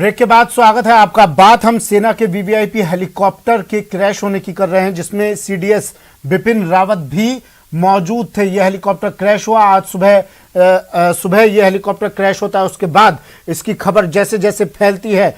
Break के बाद स्वागत है आपका। बात हम सेना के वीवीआईपी हेलीकॉप्टर के क्रैश होने की कर रहे हैं, जिसमें सीडीएस बिपिन रावत भी मौजूद थे। यह हेलीकॉप्टर क्रैश हुआ आज सुबह यह हेलीकॉप्टर क्रैश होता है। उसके बाद इसकी खबर जैसे जैसे फैलती है,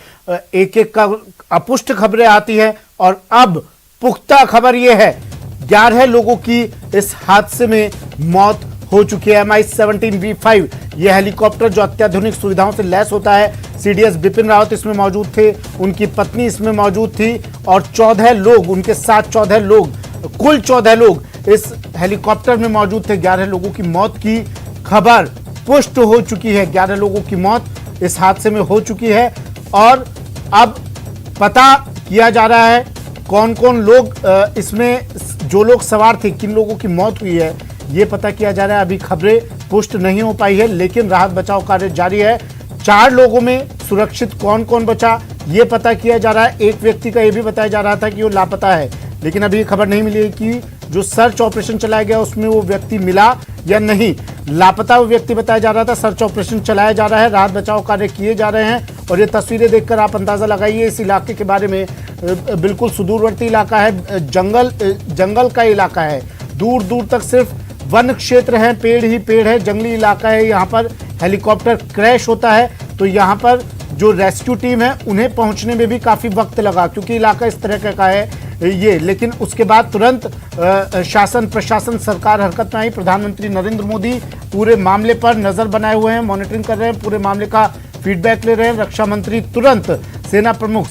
एक एक का अपुष्ट खबरें आती है और अब पुख्ता खबर यह है 11 लोगों की इस हादसे में मौत हो चुकी है। Mi-17V5 यह हेलीकॉप्टर जो अत्याधुनिक सुविधाओं से लैस होता है, सीडीएस बिपिन रावत इसमें मौजूद थे, उनकी पत्नी इसमें मौजूद थी और 14 लोग, उनके साथ 14 लोग, कुल 14 लोग इस हेलीकॉप्टर में मौजूद थे। 11 लोगों की मौत की खबर पुष्ट हो चुकी है। 11 लोगों की मौत इस हादसे में हो चुकी है और अब पता किया जा रहा है कौन कौन लोग इसमें, जो लोग सवार थे, किन लोगों की मौत हुई है, ये पता किया जा रहा है। अभी खबरें पुष्ट नहीं हो पाई है, लेकिन राहत बचाव कार्य जारी है। 4 लोगों में सुरक्षित कौन कौन बचा ये पता किया जा रहा है। एक व्यक्ति का ये भी बताया जा रहा था कि वो लापता है, लेकिन अभी खबर नहीं मिली है कि जो सर्च ऑपरेशन चलाया गया उसमें वो व्यक्ति मिला या नहीं। लापता वो व्यक्ति बताया जा रहा था। सर्च ऑपरेशन चलाया जा रहा है, राहत बचाव कार्य किए जा रहे हैं और ये तस्वीरें देखकर आप अंदाजा लगाइए इस इलाके के बारे में। बिल्कुल सुदूरवर्ती इलाका है, जंगल का इलाका है, दूर दूर तक सिर्फ वन क्षेत्र है, पेड़ ही पेड़ है, जंगली इलाका है। यहाँ पर हेलीकॉप्टर क्रैश होता है तो यहाँ पर जो रेस्क्यू टीम है उन्हें पहुंचने में भी काफी वक्त लगा, क्योंकि इलाका इस तरह का है ये। लेकिन उसके बाद तुरंत शासन प्रशासन सरकार हरकत में आई। प्रधानमंत्री नरेंद्र मोदी पूरे मामले पर नजर बनाए हुए हैं, मॉनिटरिंग कर रहे हैं, पूरे मामले का फीडबैक ले रहे हैं। रक्षा मंत्री तुरंत सेना प्रमुख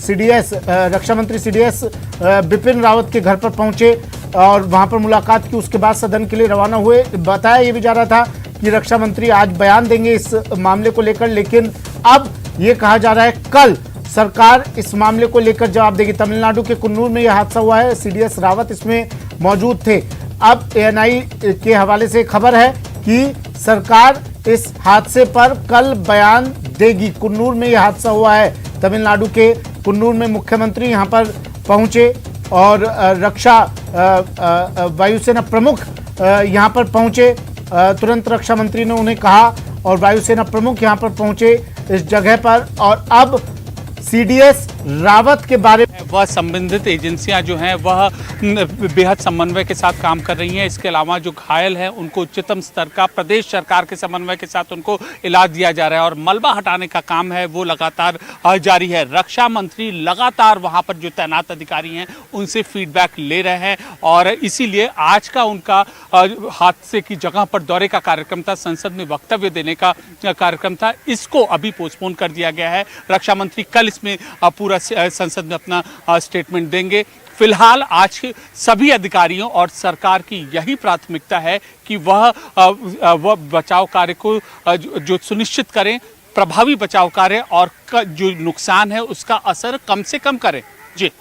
रक्षा मंत्री सीडीएस बिपिन रावत के घर पर पहुंचे और वहां पर मुलाकात की। उसके बाद सदन के लिए रवाना हुए। बताया ये भी जा रहा था कि रक्षा मंत्री आज बयान देंगे इस मामले को लेकर, लेकिन अब ये कहा जा रहा है कल सरकार इस मामले को लेकर जवाब देगी। तमिलनाडु के कुन्नूर में यह हादसा हुआ है, सीडीएस रावत इसमें मौजूद थे। अब एएनआई के हवाले से खबर है कि सरकार इस हादसे पर कल बयान देगी। कुन्नूर में यह हादसा हुआ है, तमिलनाडु के कुन्नूर में मुख्यमंत्री यहां पर पहुंचे और रक्षा वायुसेना प्रमुख यहां पर पहुंचे। तुरंत रक्षा मंत्री ने उन्हें कहा और वायुसेना प्रमुख यहां पर पहुंचे इस जगह पर। और अब सीडीएस रावत के बारे में वह संबंधित एजेंसियां जो हैं वह बेहद समन्वय के साथ काम कर रही हैं। इसके अलावा जो घायल हैं उनको उच्चतम स्तर का प्रदेश सरकार के समन्वय के साथ उनको इलाज दिया जा रहा है और मलबा हटाने का काम है वो लगातार जारी है। रक्षा मंत्री लगातार वहां पर जो तैनात अधिकारी हैं उनसे फीडबैक ले रहे हैं और इसीलिए आज का उनका हादसे की जगह पर दौरे का कार्यक्रम था, संसद में वक्तव्य देने का कार्यक्रम था, इसको अभी पोस्टपोन कर दिया गया है। रक्षा मंत्री कल इसमें पूरा संसद में अपना स्टेटमेंट देंगे। फिलहाल आज के सभी अधिकारियों और सरकार की यही प्राथमिकता है कि वह बचाव कार्य को जो सुनिश्चित करें, प्रभावी बचाव कार्य और जो नुकसान है उसका असर कम से कम करें। जी,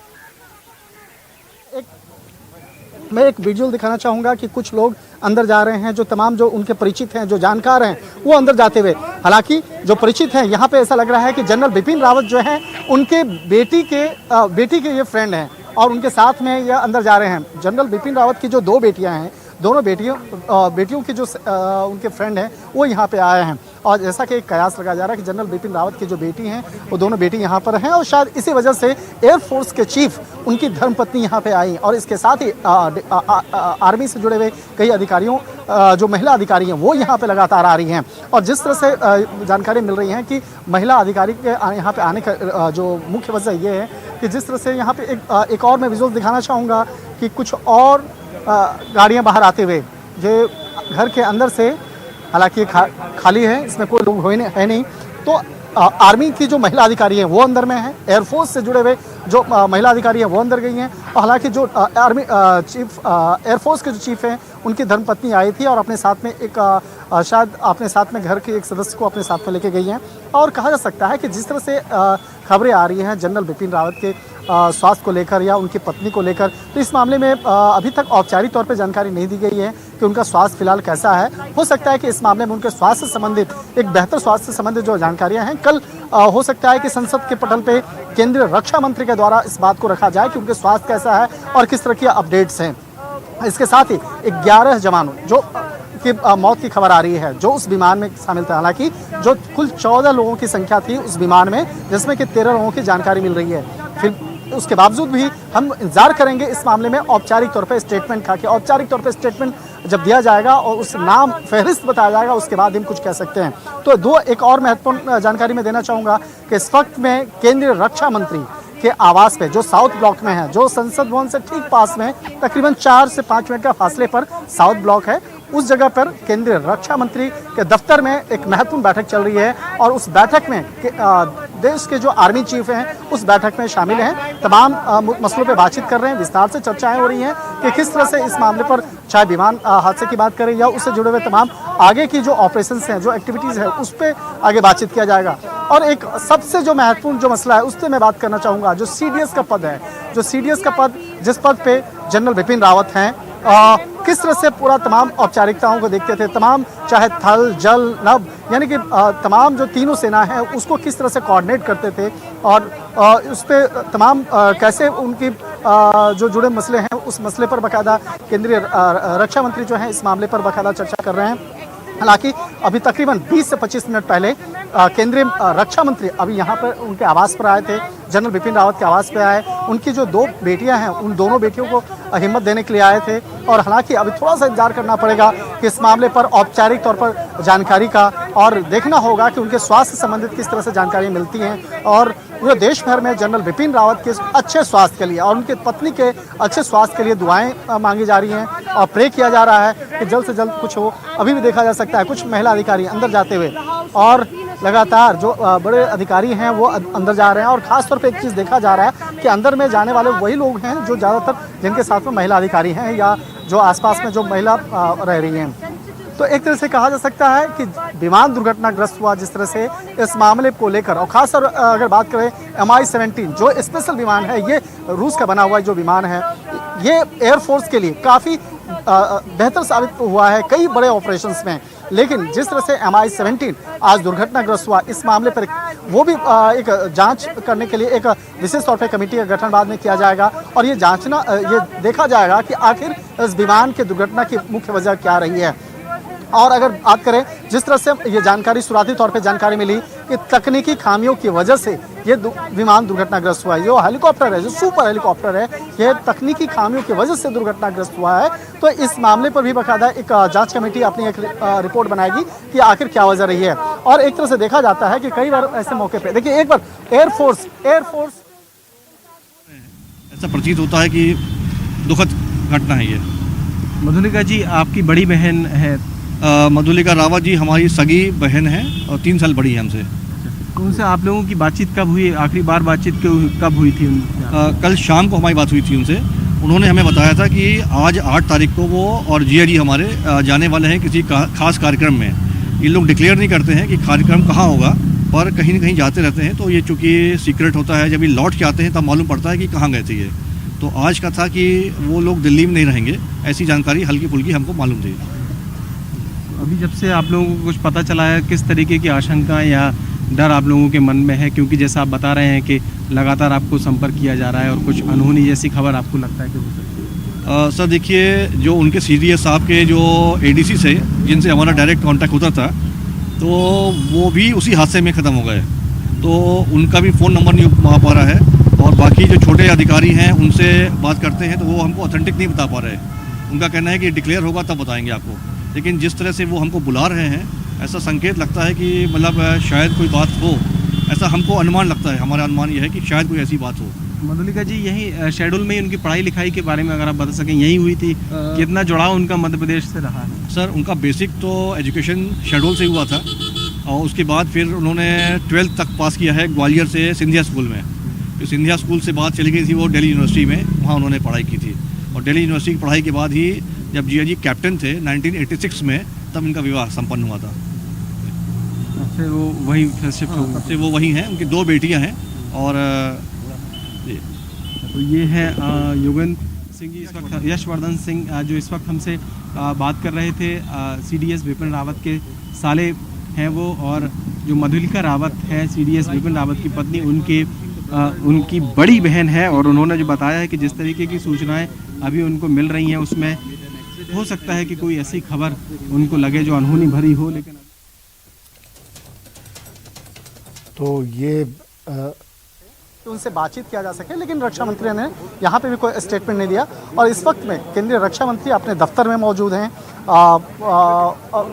मैं एक विजुअल दिखाना चाहूँगा कि कुछ लोग अंदर जा रहे हैं, जो तमाम जो उनके परिचित हैं, जो जानकार हैं, वो अंदर जाते हुए। हालांकि जो परिचित हैं, यहाँ पे ऐसा लग रहा है कि जनरल बिपिन रावत जो हैं उनके बेटी के ये फ्रेंड हैं और उनके साथ में ये अंदर जा रहे हैं। जनरल बिपिन रावत की जो 2 बेटियाँ हैं, दोनों बेटियों की जो उनके फ्रेंड हैं वो यहाँ पे आए हैं और जैसा कि एक कयास लगाया जा रहा है कि जनरल बिपिन रावत की जो बेटी हैं वो दोनों बेटी यहाँ पर हैं और शायद इसी वजह से एयरफोर्स के चीफ उनकी धर्मपत्नी यहाँ पे आई और इसके साथ ही आर्मी से जुड़े हुए कई अधिकारियों, जो महिला अधिकारी हैं वो यहाँ पे लगातार आ रही हैं। और जिस तरह से जानकारी मिल रही है कि महिला अधिकारी के यहाँ पे आने का जो मुख्य वजह ये है कि जिस तरह से यहाँ पे एक और मैं विजुअल दिखाना चाहूँगा कि कुछ और गाड़ियां बाहर आते हुए जो घर के अंदर से, हालांकि खाली है, इसमें कोई लोग है नहीं, तो आर्मी की जो महिला अधिकारी हैं वो अंदर में है, एयरफोर्स से जुड़े हुए जो महिला अधिकारी हैं वो अंदर गई हैं और हालांकि जो आर्मी चीफ एयरफोर्स के जो चीफ हैं उनकी धर्मपत्नी आई थी और अपने साथ में शायद अपने साथ में घर के एक सदस्य को अपने साथ में लेके गई हैं। और कहा जा सकता है कि जिस तरह से खबरें आ रही हैं जनरल बिपिन रावत के स्वास्थ्य को लेकर या उनकी पत्नी को लेकर, तो इस मामले में अभी तक औपचारिक तौर पर जानकारी नहीं दी गई है कि उनका स्वास्थ्य फिलहाल कैसा है। हो सकता है कि इस मामले में उनके स्वास्थ्य से संबंधित एक बेहतर स्वास्थ्य से संबंधित जो जानकारियां हैं कल हो सकता है कि संसद के पटल पे केंद्रीय रक्षा मंत्री के द्वारा इस बात को रखा जाए कि उनके स्वास्थ्य कैसा है और किस तरह की अपडेट्स हैं। इसके साथ ही 11 जवानों जो की मौत की खबर आ रही है जो उस विमान में शामिल थे। हालांकि जो कुल 14 लोगों की संख्या थी उस विमान में, जिसमें कि 13 लोगों की जानकारी मिल रही है। फिर उसके बावजूद भी हम इंतजार करेंगे इस मामले में औपचारिक तौर पर स्टेटमेंट का, कि औपचारिक तौर पर स्टेटमेंट जब दिया जाएगा और उस नाम फहरिस्त बताया जाएगा, उसके बाद हम कुछ कह सकते हैं। तो एक और महत्वपूर्ण जानकारी मैं देना चाहूँगा कि इस वक्त में केंद्रीय रक्षा मंत्री के आवास पे, जो साउथ ब्लॉक में है, जो संसद भवन से ठीक पास में तकरीबन 4 से 5 मिनट का फासले पर साउथ ब्लॉक है, उस जगह पर केंद्रीय रक्षा मंत्री के दफ्तर में एक महत्वपूर्ण बैठक चल रही है। और उस बैठक में देश के जो आर्मी चीफ हैं उस बैठक में शामिल हैं, तमाम मसलों पे बातचीत कर रहे हैं, विस्तार से चर्चाएं हो रही हैं कि किस तरह से इस मामले पर, चाहे विमान हादसे की बात करें या उससे जुड़े हुए तमाम आगे की जो ऑपरेशंस हैं, जो एक्टिविटीज़ है, उस पर आगे बातचीत किया जाएगा। और एक सबसे जो महत्वपूर्ण जो मसला है उस पर मैं बात करना चाहूँगा, जो CDS का पद है, जो CDS का पद, जिस पद पे जनरल बिपिन रावत हैं, किस तरह से पूरा तमाम औपचारिकताओं को देखते थे, तमाम चाहे थल जल नभ, यानी कि तमाम जो तीनों सेना है उसको किस तरह से कोऑर्डिनेट करते थे, और उस पर तमाम कैसे उनकी जो जुड़े मसले हैं उस मसले पर बाकायदा केंद्रीय रक्षा मंत्री जो हैं इस मामले पर बाकायदा चर्चा कर रहे हैं। हालांकि अभी तकरीबन 20 से 25 मिनट पहले केंद्रीय रक्षा मंत्री अभी यहाँ पर उनके आवास पर आए थे, जनरल बिपिन रावत के आवास पर आए। उनकी जो 2 बेटियां हैं उन दोनों बेटियों को हिम्मत देने के लिए आए थे। और हालांकि अभी थोड़ा सा इंतजार करना पड़ेगा कि इस मामले पर औपचारिक तौर पर जानकारी का, और देखना होगा कि उनके स्वास्थ्य से संबंधित किस तरह से जानकारी मिलती हैं। और पूरे देश भर में जनरल बिपिन रावत के अच्छे स्वास्थ्य के लिए और उनके पत्नी के अच्छे स्वास्थ्य के लिए दुआएं मांगी जा रही हैं और प्रे किया जा रहा है कि जल्द से जल्द कुछ हो। अभी भी देखा जा सकता है कुछ महिला अधिकारी अंदर जाते हुए, और लगातार जो बड़े अधिकारी हैं वो अंदर जा रहे हैं। और ख़ास तौर पे एक चीज़ देखा जा रहा है कि अंदर में जाने वाले वही लोग हैं जो ज़्यादातर, जिनके साथ में महिला अधिकारी हैं या जो आसपास में जो महिला रह रही हैं। तो एक तरह से कहा जा सकता है कि विमान दुर्घटनाग्रस्त हुआ जिस तरह से, इस मामले को लेकर, और खासकर अगर बात करें MI-17 जो स्पेशल विमान है, ये रूस का बना हुआ जो विमान है, ये एयरफोर्स के लिए काफ़ी बेहतर साबित हुआ है कई बड़े ऑपरेशंस में। लेकिन जिस तरह से MI-17 आज दुर्घटनाग्रस्त हुआ, इस मामले पर वो भी एक जांच करने के लिए एक विशेष तौर पे कमेटी का गठन बाद में किया जाएगा, और ये जांचना, ये देखा जाएगा कि आखिर इस विमान की दुर्घटना की मुख्य वजह क्या रही है। और अगर बात करें जिस तरह से ये जानकारी, शुरुआती तौर पे जानकारी मिली कि तकनीकी खामियों की वजह से ये विमान दुर्घटनाग्रस्त हुआ है, जो हेलीकॉप्टर है, जो सुपर हेलीकॉप्टर है, ये तकनीकी खामियों की वजह से दुर्घटनाग्रस्त हुआ है। तो इस मामले पर भी बाकायदा एक जांच कमेटी अपनी एक रिपोर्ट बनाएगी कि आखिर क्या वजह रही है। और एक तरह से देखा जाता है कि कई बार ऐसे मौके पे, देखिए, एक बार एयरफोर्स ऐसा प्रतीत होता है कि दुखद घटना है ये। मधुलिका जी आपकी बड़ी बहन है, मधुलिका रावत जी हमारी सगी बहन है और 3 साल बड़ी है हमसे। तो उनसे आप लोगों की बातचीत कब हुई, आखिरी बार बातचीत कब हुई थी उनसे? कल शाम को हमारी बात हुई थी उनसे। उन्होंने हमें बताया था कि आज 8 तारीख को वो और जिया जी हमारे जाने वाले हैं किसी खास कार्यक्रम में। ये लोग डिक्लेयर नहीं करते हैं कि कार्यक्रम कहाँ होगा, पर कहीं न कहीं जाते रहते हैं। तो ये चूँकि सीक्रेट होता है, जब ये लौट के आते हैं तब मालूम पड़ता है कि कहाँ गए थे ये। तो आज का था कि वो लोग दिल्ली में नहीं रहेंगे, ऐसी जानकारी हल्की फुल्की हमको मालूम थी। अभी जब से आप लोगों को कुछ पता चला है, किस तरीके की आशंका या डर आप लोगों के मन में है? क्योंकि जैसा आप बता रहे हैं कि लगातार आपको संपर्क किया जा रहा है और कुछ अनहोनी जैसी खबर आपको लगता है कि हो सकती है। सर देखिए, जो उनके CDS साहब के जो ADC से जिनसे हमारा डायरेक्ट कांटेक्ट होता था, तो वो भी उसी हादसे में ख़त्म हो गए। तो उनका भी फ़ोन नंबर नहीं आ पा रहा है। और बाकी जो छोटे अधिकारी हैं उनसे बात करते हैं तो वो हमको ऑथेंटिक नहीं बता पा रहे। उनका कहना है कि डिक्लेयर होगा तब बताएंगे आपको। लेकिन जिस तरह से वो हमको बुला रहे हैं, ऐसा संकेत लगता है कि मतलब शायद कोई बात हो, ऐसा हमको अनुमान लगता है। हमारा अनुमान यह है कि शायद कोई ऐसी बात हो। मधुलिका जी, यही शेड्यूल में ही उनकी पढ़ाई लिखाई के बारे में अगर आप बता सकें, यही हुई थी? कितना जुड़ाव उनका मध्य प्रदेश से रहा है? सर उनका बेसिक तो एजुकेशन शेड्यूल से हुआ था, और उसके बाद फिर उन्होंने 12th तक पास किया है ग्वालियर से सिंधिया स्कूल में। तो सिंधिया स्कूल से बात चली गई थी वो दिल्ली यूनिवर्सिटी में, वहाँ उन्होंने पढ़ाई की थी। और दिल्ली यूनिवर्सिटी की पढ़ाई के बाद ही जब जिया जी कैप्टन थे 1986 में, तब इनका विवाह संपन्न हुआ था। फिर वो वही शिफ्ट हो गए? से वो वही हैं, उनकी 2 बेटियां हैं। और तो ये है योगेंद्र सिंह जी, इस वक्त यशवर्धन सिंह जो इस वक्त हमसे बात कर रहे थे। CDS बिपिन रावत के साले हैं वो, और जो मधुलिका रावत है CDS बिपिन रावत की पत्नी, उनकी बड़ी बहन है। और उन्होंने जो बताया है कि जिस तरीके की सूचनाएं अभी उनको मिल रही हैं उसमें हो सकता है कि कोई ऐसी खबर उनको लगे जो अनहोनी भरी हो, लेकिन तो ये कि उनसे बातचीत किया जा सके, लेकिन रक्षा मंत्री ने यहाँ पे भी कोई स्टेटमेंट नहीं दिया। और इस वक्त में केंद्रीय रक्षा मंत्री अपने दफ्तर में मौजूद हैं।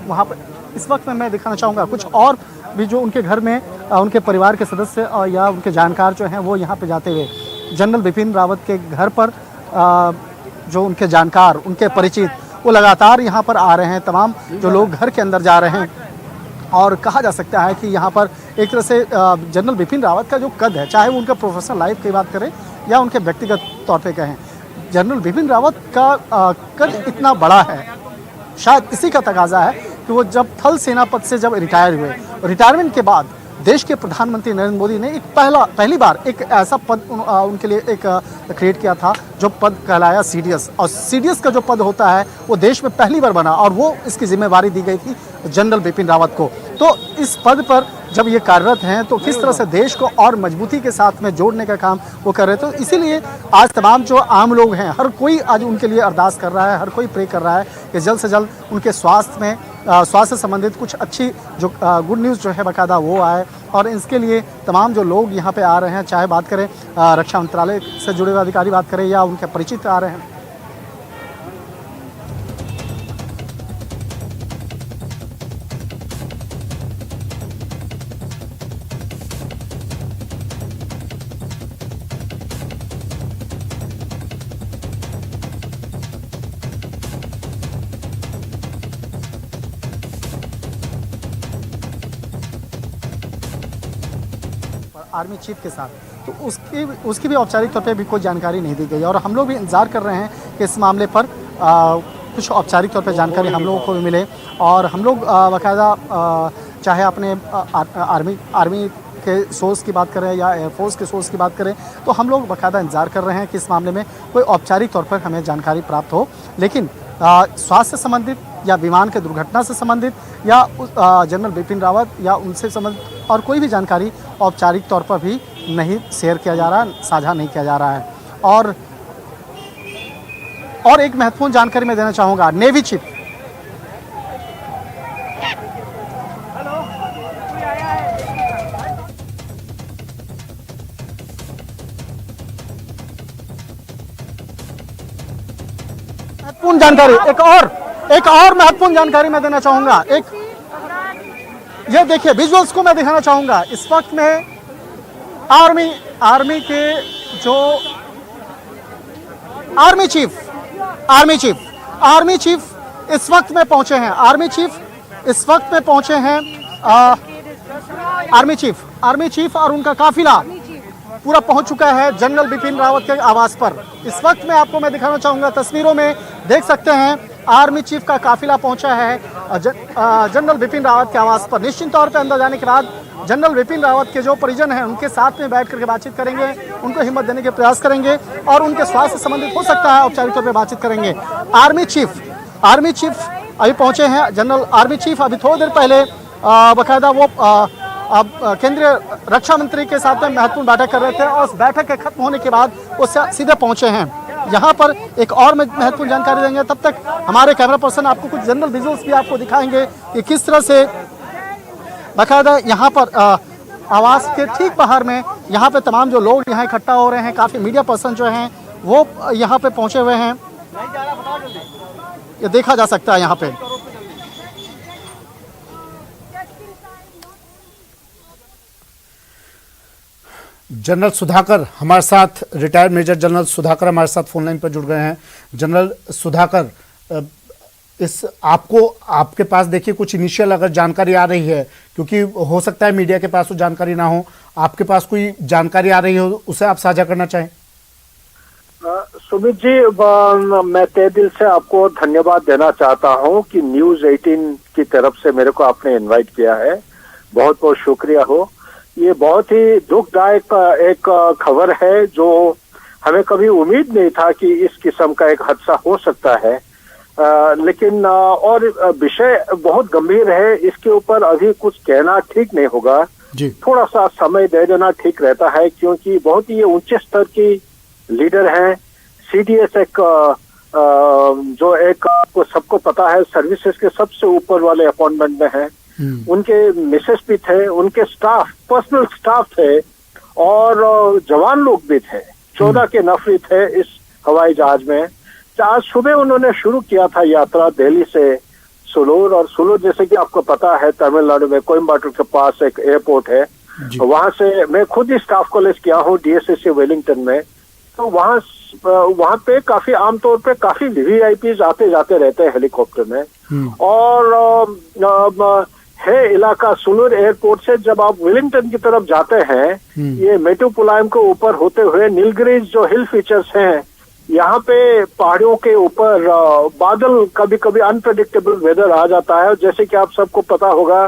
वहाँ पर इस वक्त में मैं दिखाना चाहूँगा कुछ और भी जो उनके घर में उनके परिवार के सदस्य या उनके जानकार जो हैं वो यहाँ पे जाते हुए जनरल बिपिन रावत के घर पर जो उनके जानकार, उनके परिचित, वो लगातार यहाँ पर आ रहे हैं। तमाम जो लोग घर के अंदर जा रहे हैं और कहा जा सकता है कि यहाँ पर एक तरह से जनरल बिपिन रावत का जो कद है, चाहे वो उनका प्रोफेशनल लाइफ की बात करें या उनके व्यक्तिगत तौर पे कहें, जनरल बिपिन रावत का कद इतना बड़ा है, शायद इसी का तकाजा है कि वो जब थल सेना पद से जब रिटायर हुए, रिटायरमेंट के बाद देश के प्रधानमंत्री नरेंद्र मोदी ने एक पहली बार एक ऐसा पद उनके लिए एक क्रिएट किया था जो पद कहलाया सीडीएस। और सीडीएस का जो पद होता है वो देश में पहली बार बना और वो इसकी जिम्मेवारी दी गई थी जनरल बिपिन रावत को। तो इस पद पर जब ये कार्यरत हैं तो किस तरह से देश को और मजबूती के साथ में जोड़ने का काम वो कर रहे थे। तो इसीलिए आज तमाम जो आम लोग हैं, हर कोई आज उनके लिए अरदास कर रहा है, हर कोई प्रे कर रहा है कि जल्द से जल्द उनके स्वास्थ्य से संबंधित कुछ अच्छी जो गुड न्यूज़ जो है बाकायदा वो आए। और इसके लिए तमाम जो लोग यहाँ पे आ रहे हैं, चाहे बात करें रक्षा मंत्रालय से जुड़े हुए अधिकारी बात करें या उनके परिचित आ रहे हैं। आर्मी चीफ के साथ, तो उसकी भी औपचारिक तौर पे भी कोई जानकारी नहीं दी गई। और हम लोग भी इंतज़ार कर रहे हैं कि इस मामले पर कुछ औपचारिक तौर पे जानकारी हम लोगों को भी मिले। और हम लोग बाकायदा चाहे अपने आर्मी के सोर्स की बात करें या एयरफोर्स के सोर्स की बात करें, तो हम लोग बाकायदा इंतज़ार कर रहे हैं कि इस मामले में कोई औपचारिक तौर पर हमें जानकारी प्राप्त हो। लेकिन स्वास्थ्य से संबंधित या विमान के दुर्घटना से संबंधित या जनरल बिपिन रावत या उनसे संबंधित और कोई भी जानकारी औपचारिक तौर पर भी नहीं शेयर किया जा रहा, साझा नहीं किया जा रहा है। और एक महत्वपूर्ण जानकारी मैं देना चाहूँगा, नेवी चीफ महत्वपूर्ण जानकारी, एक और महत्वपूर्ण जानकारी मैं देना चाहूँगा। ये देखिए विजुअल्स को मैं दिखाना चाहूँगा। इस वक्त में आर्मी के जो आर्मी चीफ इस वक्त में पहुंचे हैं। आर्मी चीफ और उनका काफिला पूरा पहुंच चुका है जनरल बिपिन रावत के आवास पर। इस वक्त में आपको मैं दिखाना चाहूँगा, तस्वीरों में देख सकते हैं आर्मी चीफ का काफिला पहुंचा है जनरल बिपिन रावत के आवास पर। निश्चित तौर पर अंदर जाने के बाद जनरल बिपिन रावत के जो परिजन हैं उनके साथ में बैठ करके बातचीत करेंगे, उनको हिम्मत देने के प्रयास करेंगे और उनके स्वास्थ्य से संबंधित हो सकता है औपचारिक तौर पर बातचीत करेंगे। आर्मी चीफ अभी पहुंचे हैं। जनरल आर्मी चीफ अभी थोड़ी देर पहले बाकायदा वो केंद्रीय रक्षा मंत्री के साथ में महत्वपूर्ण बैठक कर रहे थे और उस बैठक के खत्म होने के बाद वो सीधे पहुंचे हैं यहाँ पर। एक और महत्वपूर्ण जानकारी देंगे, तब तक हमारे कैमरा पर्सन आपको कुछ जनरल विजुअल्स भी आपको दिखाएंगे कि किस तरह से बाकायदा यहाँ पर आवास के ठीक बाहर में यहाँ पे तमाम जो लोग यहाँ इकट्ठा हो रहे हैं, काफ़ी मीडिया पर्सन जो हैं वो यहाँ पे पहुँचे हुए हैं, ये देखा जा सकता है यहाँ पे। जनरल सुधाकर हमारे साथ, रिटायर्ड मेजर जनरल सुधाकर हमारे साथ फोन लाइन पर जुड़ गए हैं। जनरल सुधाकर, इस आपके पास देखिए कुछ इनिशियल अगर जानकारी आ रही है, क्योंकि हो सकता है मीडिया के पास वो जानकारी ना हो, आपके पास कोई जानकारी आ रही हो उसे आप साझा करना चाहें। सुमित जी, मैं तहे दिल से आपको धन्यवाद देना चाहता हूं कि न्यूज़ 18 की तरफ से मेरे को आपने इनवाइट किया है। बहुत बहुत शुक्रिया हो। ये बहुत ही दुखदायक एक खबर है जो हमें कभी उम्मीद नहीं था कि इस किस्म का एक हादसा हो सकता है। लेकिन और विषय बहुत गंभीर है, इसके ऊपर अभी कुछ कहना ठीक नहीं होगा जी। थोड़ा सा समय दे देना ठीक रहता है, क्योंकि बहुत ही ऊंचे स्तर की लीडर हैं। सीडीएस एक जो एक आपको सबको पता है सर्विसेज के सबसे ऊपर वाले अपॉइंटमेंट में है, उनके मिसेस भी थे, उनके स्टाफ, पर्सनल स्टाफ थे और जवान लोग भी थे। 14 के नफरी थे इस हवाई जहाज में। आज सुबह उन्होंने शुरू किया था यात्रा दिल्ली से सुलूर, और सुलूर जैसे कि आपको पता है तमिलनाडु में कोयम्बटूर के पास एक एयरपोर्ट है, वहां से मैं खुद ही स्टाफ कॉलेज किया हूँ DSSC वेलिंगटन में। तो वहां पे काफी आमतौर पे काफी VIPs आते जाते रहते हैं हेलीकॉप्टर में। और है इलाका सुलूर एयरपोर्ट से जब आप वेलिंगटन की तरफ जाते हैं, ये मेटुपुलायम के ऊपर होते हुए नीलगिरीज जो हिल फीचर्स हैं, यहाँ पे पहाड़ियों के ऊपर बादल कभी कभी अनप्रेडिक्टेबल वेदर आ जाता है। जैसे कि आप सबको पता होगा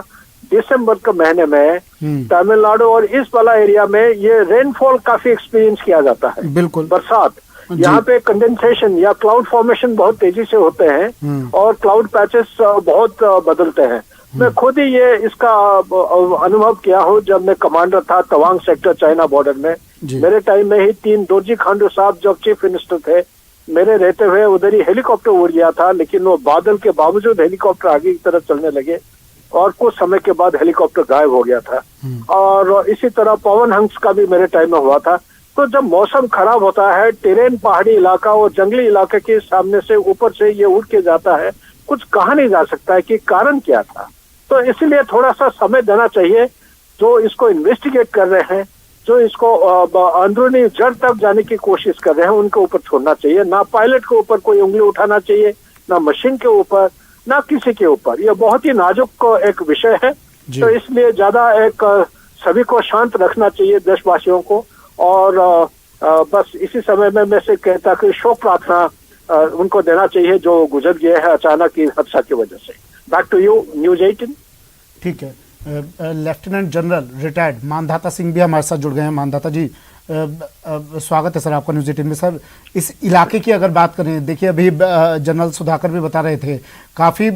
दिसंबर के महीने में तमिलनाडु और इस वाला एरिया में ये रेनफॉल काफी एक्सपीरियंस किया जाता है, बिल्कुल बरसात। यहाँ पे कंडेंसेशन या क्लाउड फॉर्मेशन बहुत तेजी से होते हैं और क्लाउड पैचेस बहुत बदलते हैं। मैं खुद ही ये इसका अनुभव किया हूँ जब मैं कमांडर था तवांग सेक्टर चाइना बॉर्डर में। मेरे टाइम में ही 3 दोरजी खांडू साहब जब चीफ मिनिस्टर थे, मेरे रहते हुए उधर ही हेलीकॉप्टर उड़ गया था, लेकिन वो बादल के बावजूद हेलीकॉप्टर आगे की तरफ चलने लगे और कुछ समय के बाद हेलीकॉप्टर गायब हो गया था। और इसी तरह पवन हंस का भी मेरे टाइम में हुआ था। तो जब मौसम खराब होता है, टेरेन पहाड़ी इलाका और जंगली इलाके के सामने से ऊपर से ये उड़ के जाता है, कुछ कहा नहीं जा सकता है कि कारण क्या था। तो इसलिए थोड़ा सा समय देना चाहिए। जो इसको इन्वेस्टिगेट कर रहे हैं, जो इसको अंदरूनी जड़ तक जाने की कोशिश कर रहे हैं, उनके ऊपर छोड़ना चाहिए। ना पायलट के ऊपर कोई उंगली उठाना चाहिए, ना मशीन के ऊपर, ना किसी के ऊपर। यह बहुत ही नाजुक एक विषय है, तो इसलिए ज्यादा एक सभी को शांत रखना चाहिए, देशवासियों को। और बस इसी समय में मैं से कहता कि शोक प्रार्थना उनको देना चाहिए जो गुजर गए हैं अचानक की हादसा की वजह से। Back to you news 18। ठीक है, lieutenant general retired Mandhata Singh भी हमारे साथ जुड़ गए हैं। मानधाता जी, स्वागत है सर आपका न्यूज 18 में। सर, इस इलाके की अगर बात करें, देखिए अभी जनरल सुधाकर भी बता रहे थे काफ़ी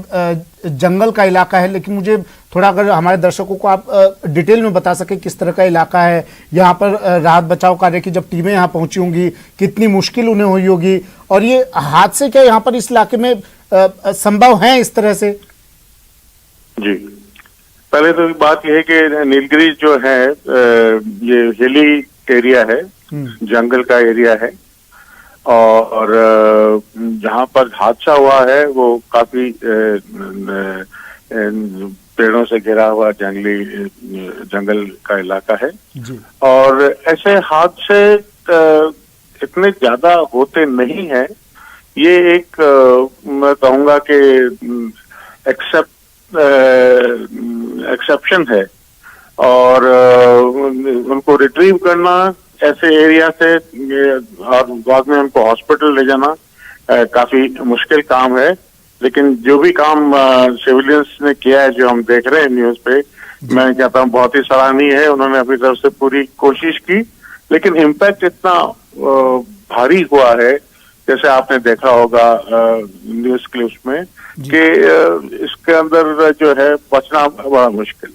जंगल का इलाका है, लेकिन मुझे थोड़ा अगर हमारे दर्शकों को आप डिटेल में बता सकें किस तरह का इलाका है, यहाँ पर राहत बचाव कार्य की जब टीमें यहाँ पहुंची होंगी कितनी मुश्किल उन्हें हुई होगी, और ये हादसे क्या यहाँ पर इस इलाके में संभव हैं इस तरह से? जी, पहले तो बात यह है कि नीलगिरीज जो है ये हिली एरिया है, जंगल का एरिया है, और जहाँ पर हादसा हुआ है वो काफी पेड़ों से घिरा हुआ जंगल का इलाका है जी। और ऐसे हादसे इतने ज्यादा होते नहीं हैं। ये एक मैं कहूँगा कि एक्सेप्शन है, और उनको रिट्रीव करना ऐसे एरिया से और बाद में उनको हॉस्पिटल ले जाना काफी मुश्किल काम है। लेकिन जो भी काम सिविलियंस ने किया है, जो हम देख रहे हैं न्यूज पे, मैं कहता हूँ बहुत ही सराहनीय है। उन्होंने अपनी तरफ से पूरी कोशिश की, लेकिन इम्पैक्ट इतना भारी हुआ है, जैसे आपने देखा होगा न्यूज क्लिप्स में, कि इसके अंदर जो है बचना बड़ा मुश्किल।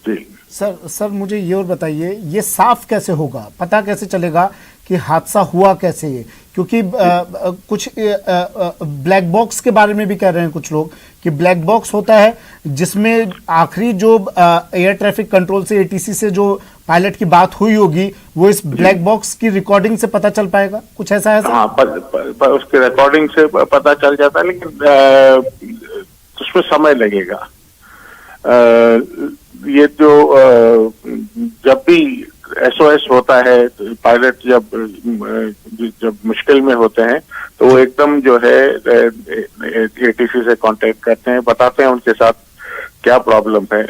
जी सर मुझे ये और बताइए, ये साफ कैसे होगा, पता कैसे चलेगा कि हादसा हुआ कैसे है? क्योंकि कुछ ब्लैक बॉक्स के बारे में भी कह रहे हैं कुछ लोग कि ब्लैक बॉक्स होता है जिसमें आखिरी जो एयर ट्रैफिक कंट्रोल से ATC से जो पायलट की बात हुई होगी वो इस ब्लैक बॉक्स की रिकॉर्डिंग से पता चल पाएगा, कुछ ऐसा है? हाँ, उसकी रिकॉर्डिंग से पता चल जाता है, लेकिन उसमें समय लगेगा। ये जो जब भी SOS होता है, पायलट जब मुश्किल में होते हैं तो वो एकदम जो है ATC से कांटेक्ट करते हैं, बताते हैं उनके साथ क्या प्रॉब्लम है,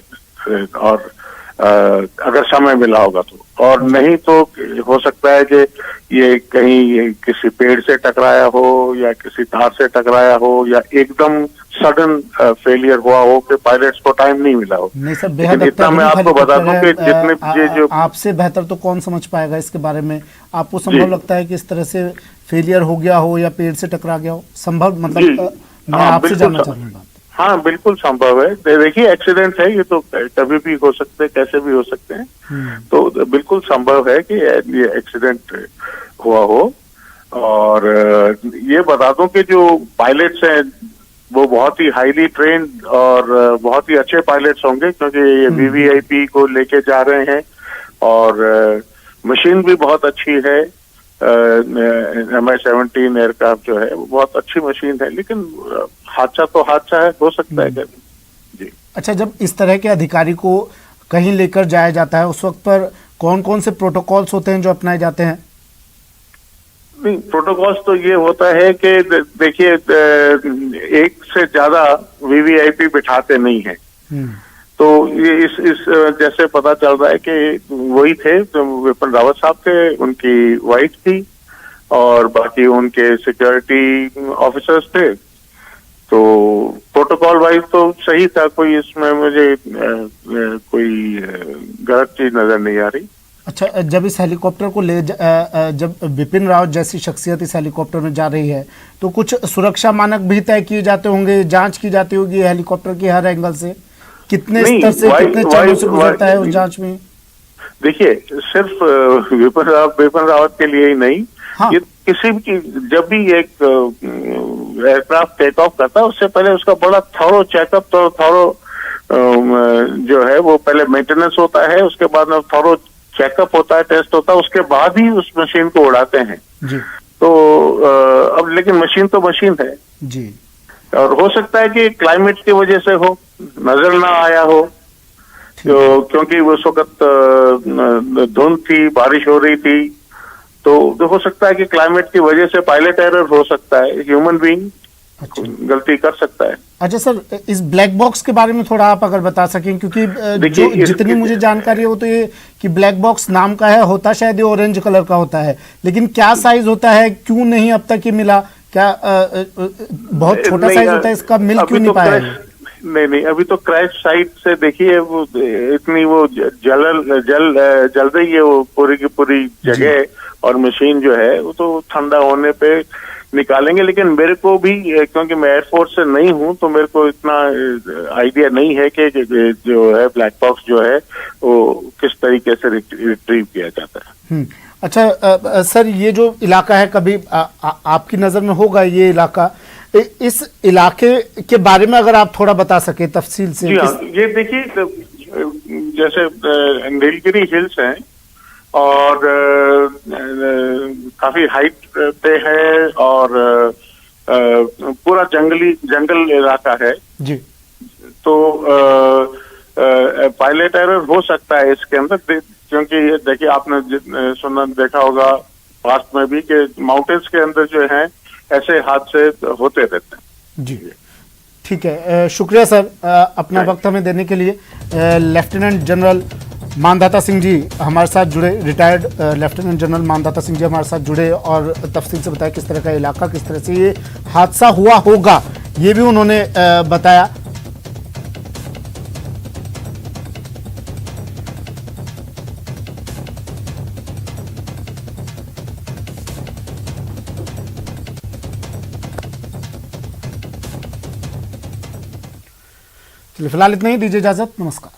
और अगर समय मिला होगा तो, और नहीं तो हो सकता है कि ये कहीं किसी पेड़ से टकराया हो या किसी तार से टकराया हो या एकदम सडन फेलियर हुआ हो कि पायलट्स को टाइम नहीं मिला हो। नहीं सर, बेहद इतना मैं आपको बता दूं कि जितने जो आपसे बेहतर तो कौन समझ पाएगा इसके बारे में। आपको संभव लगता है कि इस तरह से फेलियर हो गया हो या पेड़ से टकरा गया हो? संभव, मतलब मैं आपसे जानना चाहूंगा। हाँ, बिल्कुल संभव है। देखिए, एक्सीडेंट है, ये तो कभी भी हो सकते हैं, कैसे भी हो सकते हैं, तो बिल्कुल संभव है कि ये एक्सीडेंट हुआ हो। और ये बता दूं कि जो पायलट्स हैं वो बहुत ही हाईली ट्रेन्ड और बहुत ही अच्छे पायलट्स होंगे, क्योंकि ये वीवीआईपी को लेके जा रहे हैं और मशीन भी बहुत अच्छी है। MI-17 एयरक्राफ्ट जो है वो बहुत अच्छी मशीन है, लेकिन हादसा तो हादसा है, हो सकता है कभी। जी। अच्छा, जब इस तरह के अधिकारी को कहीं लेकर जाया जाता है उस वक्त पर कौन कौन से प्रोटोकॉल्स होते हैं जो अपनाए जाते हैं? नहीं, प्रोटोकॉल्स तो ये होता है कि देखिए एक से ज्यादा वीवीआईपी बिठाते नहीं है। तो ये इस जैसे पता चल रहा है कि वही थे जो विपिन रावत साहब थे, उनकी वाइफ थी और बाकी उनके सिक्योरिटी ऑफिसर्स थे। तो प्रोटोकॉल वाइज तो सही था, कोई इसमें मुझे कोई गलत चीज नजर नहीं आ रही। अच्छा, जब इस हेलीकॉप्टर को जब विपिन रावत जैसी शख्सियत इस हेलीकॉप्टर में जा रही है तो कुछ सुरक्षा मानक भी तय किए जाते होंगे, जांच की जाती होगी हेलीकॉप्टर की हर एंगल से, कितने स्तर से कितने चरणों से गुजरता है उस जांच में? देखिए, सिर्फ विपिन रावत के लिए ही नहीं, हाँ। ये किसी भी जब भी एक एयरक्राफ्ट टेक ऑफ करता है उससे पहले उसका बड़ा थॉरो चेकअप, तो थॉरो जो है वो पहले मेंटेनेंस होता है, उसके बाद में थॉरो चेकअप होता है, टेस्ट होता है, उसके बाद ही उस मशीन को उड़ाते हैं जी। तो अब लेकिन मशीन तो मशीन है जी, और हो सकता है कि क्लाइमेट की वजह से हो, नजर ना आया हो, तो क्योंकि उस वक्त धुंध थी, बारिश हो रही थी, तो हो सकता है कि क्लाइमेट की वजह से पायलट एरर हो सकता है, ह्यूमन बीइंग गलती कर सकता है। अच्छा सर, इस ब्लैक बॉक्स के बारे में थोड़ा आप अगर बता सकें, क्योंकि जो जितनी मुझे जानकारी है वो तो ये कि ब्लैक बॉक्स नाम का है, होता शायद ये ऑरेंज कलर का होता है, लेकिन क्या साइज होता है, क्यों नहीं अब तक ये मिला? क्या बहुत छोटा साइज होता है इसका, मिल क्यों नहीं पाया? नहीं, अभी तो क्रैश साइट से देखिए वो इतनी वो जल रही है वो पूरी की पूरी जगह, और मशीन जो है वो तो ठंडा होने पे निकालेंगे। लेकिन मेरे को भी, क्योंकि मैं एयरफोर्स से नहीं हूं, तो मेरे को इतना आइडिया नहीं है कि जो है ब्लैक बॉक्स जो है वो किस तरीके से रिट्रीव किया जाता है। अच्छा सर, ये जो इलाका है, कभी आपकी नजर में होगा ये इलाका, इस इलाके के बारे में अगर आप थोड़ा बता सके तफसील से। जी हाँ, ये देखिए जैसे नीलगिरी हिल्स हैं और काफी हाइट पे है और पूरा जंगल इलाका है जी। तो पायलट एरर हो सकता है इसके अंदर, क्योंकि ये देखिए आपने देखा होगा पास्ट में भी कि माउंटेन्स के अंदर जो है ऐसे हादसे होते रहते हैं। जी ठीक है, शुक्रिया सर अपना वक्त हमें देने के लिए। लेफ्टिनेंट जनरल मानदाता सिंह जी हमारे साथ जुड़े, retired lieutenant general Mandhata Singh ji हमारे साथ जुड़े और तफसील से बताया किस तरह का इलाका, किस तरह से ये हादसा हुआ होगा, ये भी उन्होंने बताया। फिलहाल इतना ही, दीजिए इजाजत, नमस्कार।